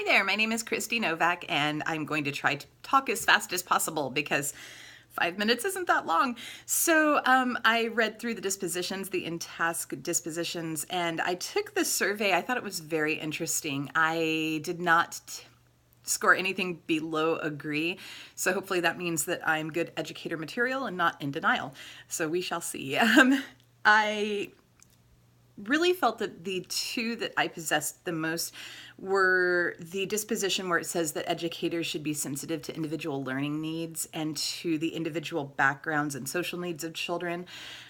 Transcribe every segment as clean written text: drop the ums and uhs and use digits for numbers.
Hi there, my name is Christy Novak, and I'm going to try to talk as fast as possible because 5 minutes isn't that long. So I read through the dispositions, the in-task dispositions, and I took the survey. I thought it was very interesting. I did not score anything below agree, so hopefully that means that I'm good educator material and not in denial. So we shall see. I really felt that the two that I possessed the most were the disposition where it says that educators should be sensitive to individual learning needs and to the individual backgrounds and social needs of children.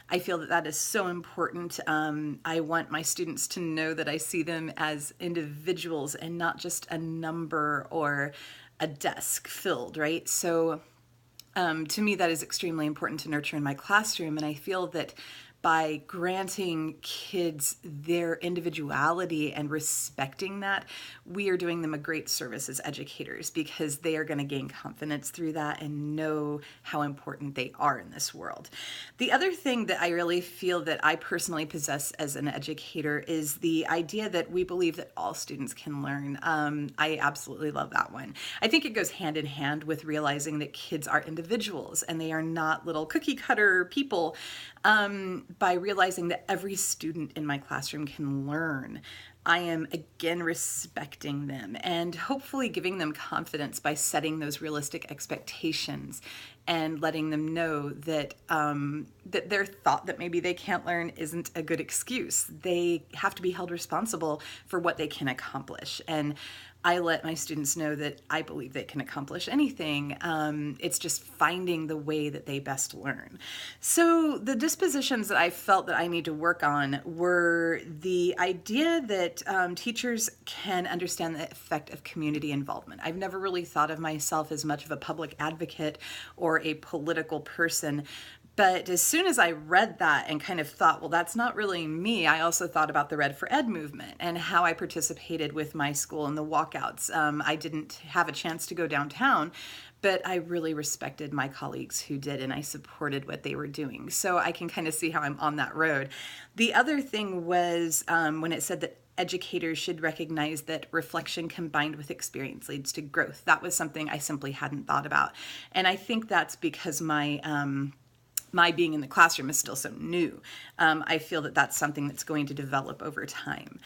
I feel that that is so important. I want my students to know that I see them as individuals and not just a number or a desk filled, right? So to me, that is extremely important to nurture in my classroom, and I feel that by granting kids their individuality and respecting that, we are doing them a great service as educators because they are going to gain confidence through that and know how important they are in this world. The other thing that I really feel that I personally possess as an educator is the idea that we believe that all students can learn. I absolutely love that one. I think it goes hand in hand with realizing that kids are individuals and they are not little cookie cutter people. By realizing that every student in my classroom can learn, I am again respecting them and hopefully giving them confidence by setting those realistic expectations and letting them know that that their thought that maybe they can't learn isn't a good excuse. They have to be held responsible for what they can accomplish. And I let my students know that I believe they can accomplish anything. It's just finding the way that they best learn. So the dispositions that I felt that I need to work on were the idea that teachers can understand the effect of community involvement. I've never really thought of myself as much of a public advocate or a political person, but as soon as I read that and kind of thought, well, that's not really me, I also thought about the Red for Ed movement and how I participated with my school in the walkouts. I didn't have a chance to go downtown, but I really respected my colleagues who did, and I supported what they were doing. So I can kind of see how I'm on that road. The other thing was when it said that educators should recognize that reflection combined with experience leads to growth. That was something I simply hadn't thought about. And I think that's because my being in the classroom is still so new. I feel that that's something that's going to develop over time.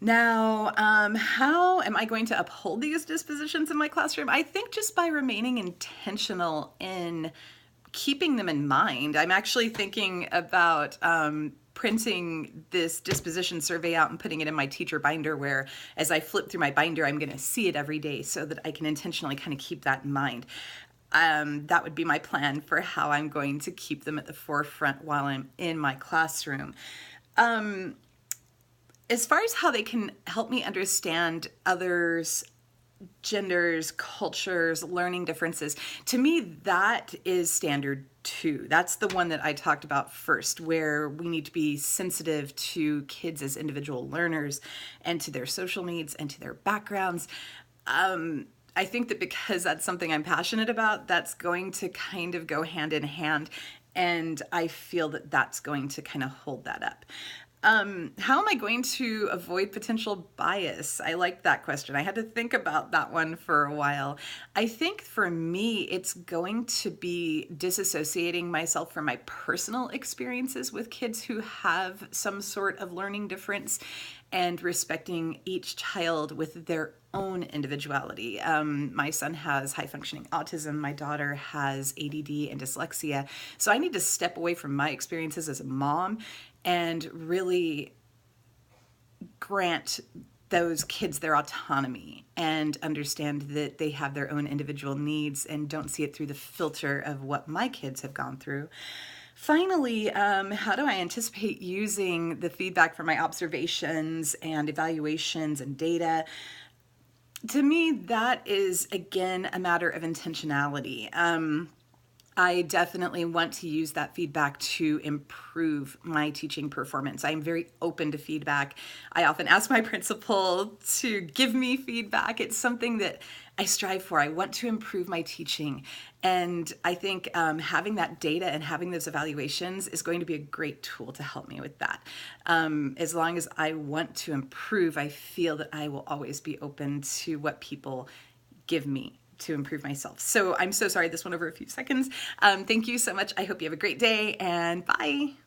Now, how am I going to uphold these dispositions in my classroom? I think just by remaining intentional in keeping them in mind. I'm actually thinking about printing this disposition survey out and putting it in my teacher binder, where as I flip through my binder, I'm going to see it every day so that I can intentionally kind of keep that in mind. That would be my plan for how I'm going to keep them at the forefront while I'm in my classroom. As far as how they can help me understand others' genders, cultures, learning differences, to me, that is standard 2. That's the one that I talked about first, where we need to be sensitive to kids as individual learners and to their social needs and to their backgrounds. I think that because that's something I'm passionate about, that's going to kind of go hand in hand, and I feel that that's going to kind of hold that up. How am I going to avoid potential bias? I like that question. I had to think about that one for a while. I think for me, it's going to be disassociating myself from my personal experiences with kids who have some sort of learning difference and respecting each child with their own individuality. My son has high-functioning autism. My daughter has ADD and dyslexia. So I need to step away from my experiences as a mom and really grant those kids their autonomy and understand that they have their own individual needs and don't see it through the filter of what my kids have gone through. Finally, how do I anticipate using the feedback from my observations and evaluations and data? To me, that is, again, a matter of intentionality. I definitely want to use that feedback to improve my teaching performance. I'm very open to feedback. I often ask my principal to give me feedback. It's something that I strive for. I want to improve my teaching. And I think having that data and having those evaluations is going to be a great tool to help me with that. As long as I want to improve, I feel that I will always be open to what people give me to improve myself. So I'm so sorry this went over a few seconds. Thank you so much. I hope you have a great day, and bye.